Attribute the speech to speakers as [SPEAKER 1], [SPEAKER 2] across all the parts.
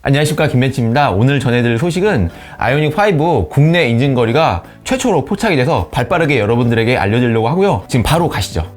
[SPEAKER 1] 안녕하십니까, 김벤치입니다. 오늘 전해드릴 소식은 아이오닉5 국내 인증거리가 최초로 포착이 돼서 발빠르게 여러분들에게 알려드리려고 하고요. 지금 바로 가시죠.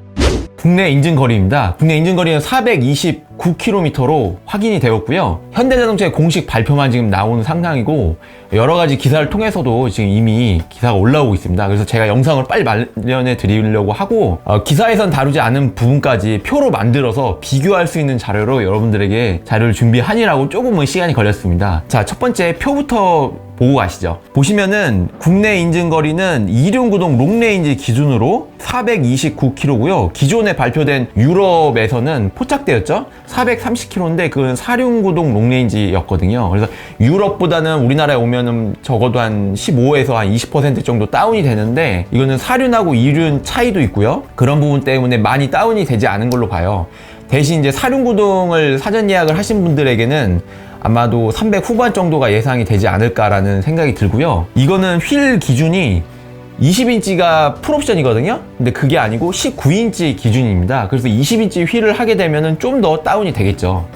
[SPEAKER 1] 국내 인증거리입니다. 국내 인증거리는 429km로 확인이 되었고요. 현대자동차의 공식 발표만 지금 나오는 상황이고, 여러가지 기사를 통해서도 지금 이미 기사가 올라오고 있습니다. 그래서 제가 영상을 빨리 마련해 드리려고 하고, 기사에선 다루지 않은 부분까지 표로 만들어서 비교할 수 있는 자료로 여러분들에게 자료를 준비하느라고 조금은 시간이 걸렸습니다. 자, 첫 번째 표부터 보고 가시죠. 보시면은 국내 인증거리는 이륜구동 롱레인지 기준으로 429km고요. 기존에 발표된 유럽에서는 포착되었죠. 430km인데 그건 사륜구동 롱레인지였거든요. 그래서 유럽보다는 우리나라에 오면은 적어도 한 15에서 한 20% 정도 다운이 되는데, 이거는 사륜하고 이륜 차이도 있고요. 그런 부분 때문에 많이 다운이 되지 않은 걸로 봐요. 대신 이제 사륜구동을 사전 예약을 하신 분들에게는 아마도 300 후반 정도가 예상이 되지 않을까라는 생각이 들고요. 이거는 휠 기준이 20인치가 풀옵션이거든요. 근데 그게 아니고 19인치 기준입니다. 그래서 20인치 휠을 하게 되면은 좀 더 다운이 되겠죠.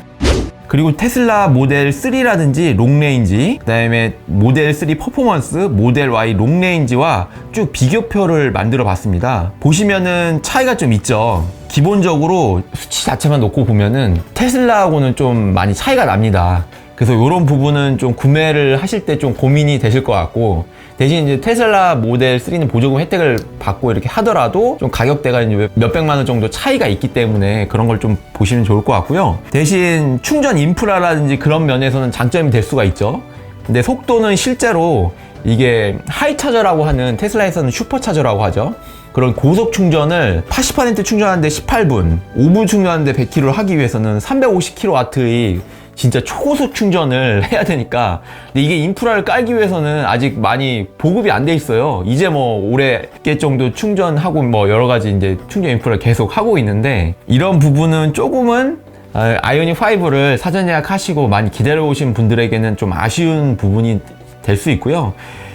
[SPEAKER 1] 그리고 테슬라 모델 3라든지 롱레인지, 그 다음에 모델 3 퍼포먼스, 모델 Y 롱레인지와 쭉 비교표를 만들어 봤습니다. 보시면은 차이가 좀 있죠. 기본적으로 수치 자체만 놓고 보면은 테슬라하고는 좀 많이 차이가 납니다. 그래서 이런 부분은 좀 구매를 하실 때 좀 고민이 되실 것 같고, 대신 이제 테슬라 모델 3는 보조금 혜택을 받고 이렇게 하더라도 좀 가격대가 이제 몇백만 원 정도 차이가 있기 때문에 그런 걸 좀 보시면 좋을 것 같고요. 대신 충전 인프라라든지 그런 면에서는 장점이 될 수가 있죠. 근데 속도는 실제로 이게 하이차저라고 하는, 테슬라에서는 슈퍼차저라고 하죠. 그런 고속 충전을 80% 충전하는데 18분, 5분 충전하는데 100km를 하기 위해서는 350kW의 진짜 초고속 충전을 해야 되니까, 근데 이게 인프라를 깔기 위해서는 아직 많이 보급이 안 돼 있어요. 이제 뭐 올해 개 정도 충전하고 뭐 여러 가지 이제 충전 인프라를 계속 하고 있는데, 이런 부분은 조금은 아이오닉5를 사전 예약하시고 많이 기다려 오신 분들에게는 좀 아쉬운 부분이 될 수 있고요.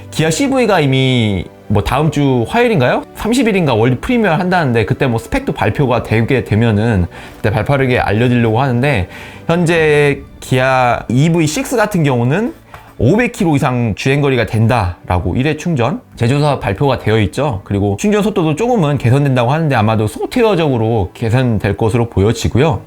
[SPEAKER 1] 기아 CV가 이미 뭐 다음 주 화요일인가요? 30일인가 월드 프리미어 한다는데, 그때 뭐 스펙도 발표가 되게 되면은 그때 발빠르게 알려드리려고 하는데, 현재 기아 EV6 같은 경우는 500km 이상 주행거리가 된다라고 1회 충전 제조사 발표가 되어 있죠. 그리고 충전 속도도 조금은 개선된다고 하는데 아마도 소프트웨어적으로 개선될 것으로 보여지고요.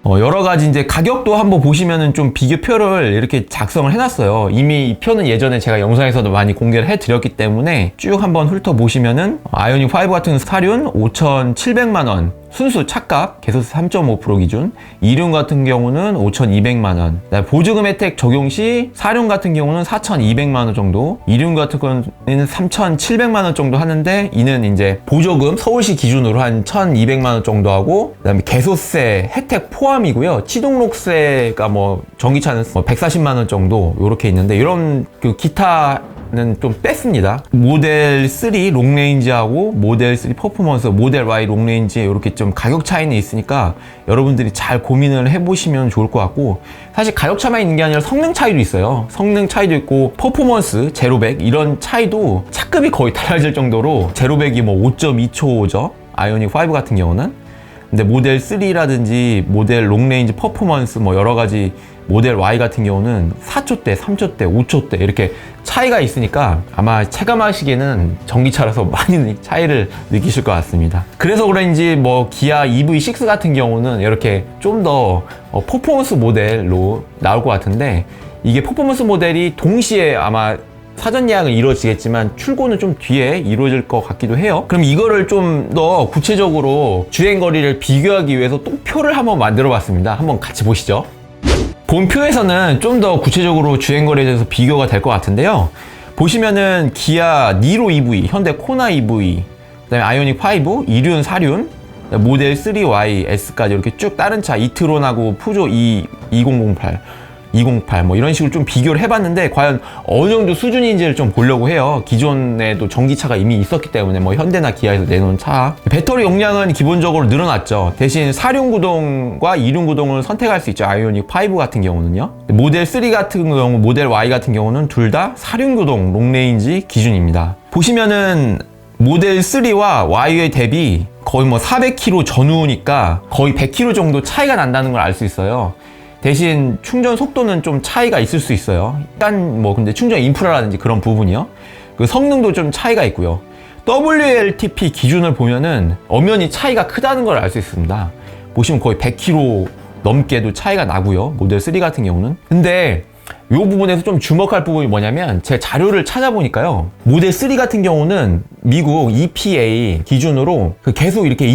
[SPEAKER 1] 여러 가지 이제 가격도 한번 보시면은 좀 비교표를 이렇게 작성을 해놨어요. 이미 이 표는 예전에 제가 영상에서도 많이 공개를 해드렸기 때문에 쭉 한번 훑어보시면은, 아이오닉5 같은 사륜 5,700만원 순수 차값 개소세 3.5% 기준, 이륜 같은 경우는 5,200만원, 보조금 혜택 적용 시 사륜 같은 경우는 4,200만원 정도, 이륜 같은 경우는 3,700만원 정도 하는데, 이는 이제 보조금 서울시 기준으로 한 1,200만원 정도 하고, 그 다음에 개소세 혜택 포함이고요. 취등록세가 뭐 전기차는 뭐 140만원 정도 요렇게 있는데, 이런 그 기타는 좀 뺐습니다. 모델 3 롱레인지하고 모델 3 퍼포먼스, 모델 Y 롱레인지 이렇게 좀 가격 차이는 있으니까 여러분들이 잘 고민을 해보시면 좋을 것 같고, 사실 가격 차만 있는 게 아니라 성능 차이도 있어요. 성능 차이도 있고, 퍼포먼스, 제로백 이런 차이도 차급이 거의 달라질 정도로, 제로백이 뭐 5.2초죠. 아이오닉5 같은 경우는. 근데 모델 3라든지 모델 롱레인지 퍼포먼스 뭐 여러가지 모델 Y 같은 경우는 4초대, 3초대, 5초대 이렇게 차이가 있으니까 아마 체감하시기에는 전기차라서 많이 차이를 느끼실 것 같습니다. 그래서 그런지 뭐 기아 EV6 같은 경우는 이렇게 좀 더 퍼포먼스 모델로 나올 것 같은데, 이게 퍼포먼스 모델이 동시에 아마 사전 예약은 이루어지겠지만 출고는 좀 뒤에 이루어질 것 같기도 해요. 그럼 이거를 좀 더 구체적으로 주행거리를 비교하기 위해서 또 표를 한번 만들어 봤습니다. 한번 같이 보시죠. 본 표에서는 좀 더 구체적으로 주행거리에 대해서 비교가 될 것 같은데요. 보시면은 기아 니로 EV, 현대 코나 EV, 그 다음에 아이오닉5, 이륜, 사륜, 모델 3Y, S까지 이렇게 쭉 다른 차, 이트론하고 푸조 2008 뭐 이런 식으로 좀 비교를 해봤는데, 과연 어느 정도 수준인지를 좀 보려고 해요. 기존에도 전기차가 이미 있었기 때문에, 뭐 현대나 기아에서 내놓은 차. 배터리 용량은 기본적으로 늘어났죠. 대신 사륜구동과 이륜구동을 선택할 수 있죠. 아이오닉5 같은 경우는요. 모델 3 같은 경우, 모델 Y 같은 경우는 둘 다 사륜구동 롱레인지 기준입니다. 보시면은 모델 3와 Y의 대비 거의 뭐 400km 전후니까 거의 100km 정도 차이가 난다는 걸 알 수 있어요. 대신 충전 속도는 좀 차이가 있을 수 있어요. 일단 뭐 근데 충전 인프라라든지 그런 부분이요. 그 성능도 좀 차이가 있고요. WLTP 기준을 보면은 엄연히 차이가 크다는 걸 알 수 있습니다. 보시면 거의 100km 넘게도 차이가 나고요. 모델 3 같은 경우는. 근데 이 부분에서 좀 주목할 부분이 뭐냐면 제 자료를 찾아보니까요. 모델 3 같은 경우는 미국 EPA 기준으로 계속 이렇게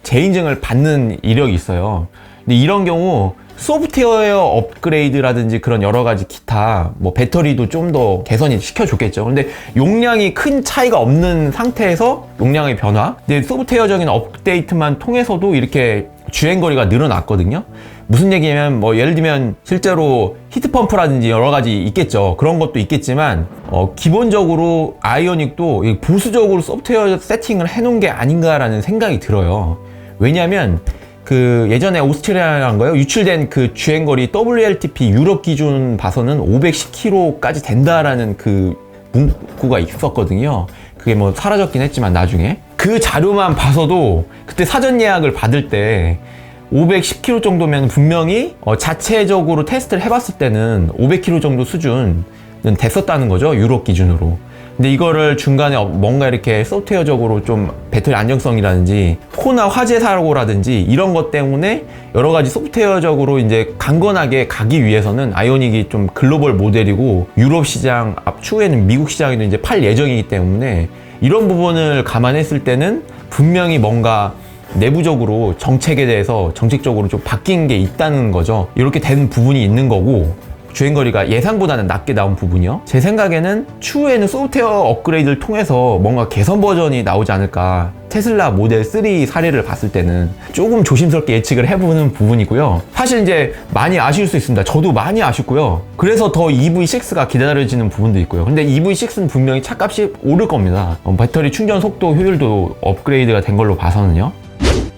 [SPEAKER 1] 재인증을 받는 이력이 있어요. 근데 이런 경우 소프트웨어 업그레이드라든지 그런 여러 가지 기타 뭐 배터리도 좀 더 개선이 시켜줬겠죠. 근데 용량이 큰 차이가 없는 상태에서 용량의 변화, 근데 소프트웨어적인 업데이트만 통해서도 이렇게 주행거리가 늘어났거든요. 무슨 얘기냐면 뭐 예를 들면 실제로 히트펌프라든지 여러 가지 있겠죠. 그런 것도 있겠지만 기본적으로 아이오닉도 보수적으로 소프트웨어 세팅을 해놓은 게 아닌가라는 생각이 들어요. 왜냐하면 그 예전에 오스트리아란가요? 유출된 그 주행거리 WLTP 유럽 기준 봐서는 510km까지 된다라는 그 문구가 있었거든요. 그게 뭐 사라졌긴 했지만 나중에 그 자료만 봐서도 그때 사전 예약을 받을 때 510km 정도면 분명히 자체적으로 테스트를 해봤을 때는 500km 정도 수준은 됐었다는 거죠. 유럽 기준으로. 근데 이거를 중간에 뭔가 이렇게 소프트웨어적으로 좀 배터리 안정성이라든지 코나 화재 사고라든지 이런 것 때문에 여러 가지 소프트웨어적으로 이제 강건하게 가기 위해서는 아이오닉이 좀 글로벌 모델이고 유럽 시장 추후에는 미국 시장에도 이제 팔 예정이기 때문에 이런 부분을 감안했을 때는 분명히 뭔가 내부적으로 정책에 대해서 정책적으로 좀 바뀐 게 있다는 거죠. 이렇게 된 부분이 있는 거고 주행거리가 예상보다는 낮게 나온 부분이요. 제 생각에는 추후에는 소프트웨어 업그레이드를 통해서 뭔가 개선 버전이 나오지 않을까. 테슬라 모델 3 사례를 봤을 때는 조금 조심스럽게 예측을 해보는 부분이고요. 사실 이제 많이 아실 수 있습니다. 저도 많이 아쉽고요. 그래서 더 EV6가 기다려지는 부분도 있고요. 근데 EV6는 분명히 차값이 오를 겁니다. 배터리 충전 속도 효율도 업그레이드가 된 걸로 봐서는요.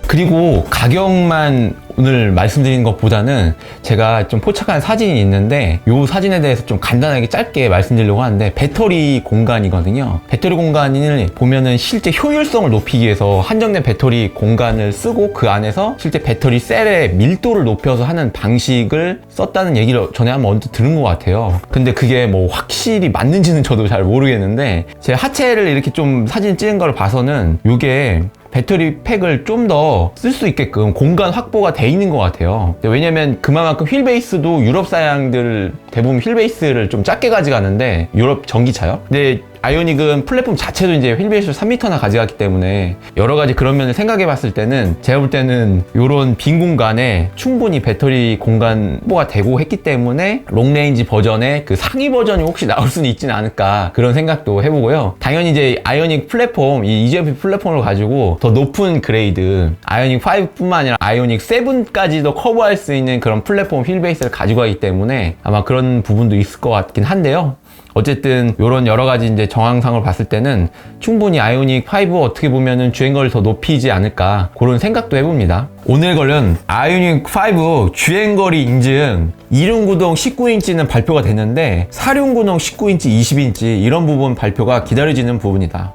[SPEAKER 1] 그리고 가격만 오늘 말씀드린 것보다는 제가 좀 포착한 사진이 있는데 이 사진에 대해서 좀 간단하게 짧게 말씀드리려고 하는데 배터리 공간이거든요. 배터리 공간을 보면은 실제 효율성을 높이기 위해서 한정된 배터리 공간을 쓰고 그 안에서 실제 배터리 셀의 밀도를 높여서 하는 방식을 썼다는 얘기를 전에 한번 언뜻 들은 것 같아요. 근데 그게 뭐 확실히 맞는지는 저도 잘 모르겠는데 제 하체를 이렇게 좀 사진 찍은 걸 봐서는 이게 배터리 팩을 좀 더 쓸 수 있게끔 공간 확보가 돼 있는 것 같아요. 왜냐면 그만큼 휠베이스도 유럽 사양들 대부분 휠베이스를 좀 작게 가져가는데 유럽 전기차요? 근데 아이오닉은 플랫폼 자체도 이제 휠베이스를 3m나 가져갔기 때문에 여러 가지 그런 면을 생각해 봤을 때는 제가 볼 때는 이런 빈 공간에 충분히 배터리 공간 확보가 되고 했기 때문에 롱레인지 버전의 그 상위 버전이 혹시 나올 수는 있지는 않을까 그런 생각도 해보고요. 당연히 이제 아이오닉 플랫폼, 이 EGMP 플랫폼을 가지고 더 높은 그레이드 아이오닉 5뿐만 아니라 아이오닉 7까지도 커버할 수 있는 그런 플랫폼 휠베이스를 가지고 가기 때문에 아마 그런 부분도 있을 것 같긴 한데요. 어쨌든 이런 여러 가지 이제 정황상을 봤을 때는 충분히 아이오닉 5 어떻게 보면은 주행거리를 더 높이지 않을까 그런 생각도 해봅니다. 오늘 관련 아이오닉 5 주행거리 인증 2륜구동 19인치는 발표가 됐는데 4륜구동 19인치, 20인치 이런 부분 발표가 기다려지는 부분이다.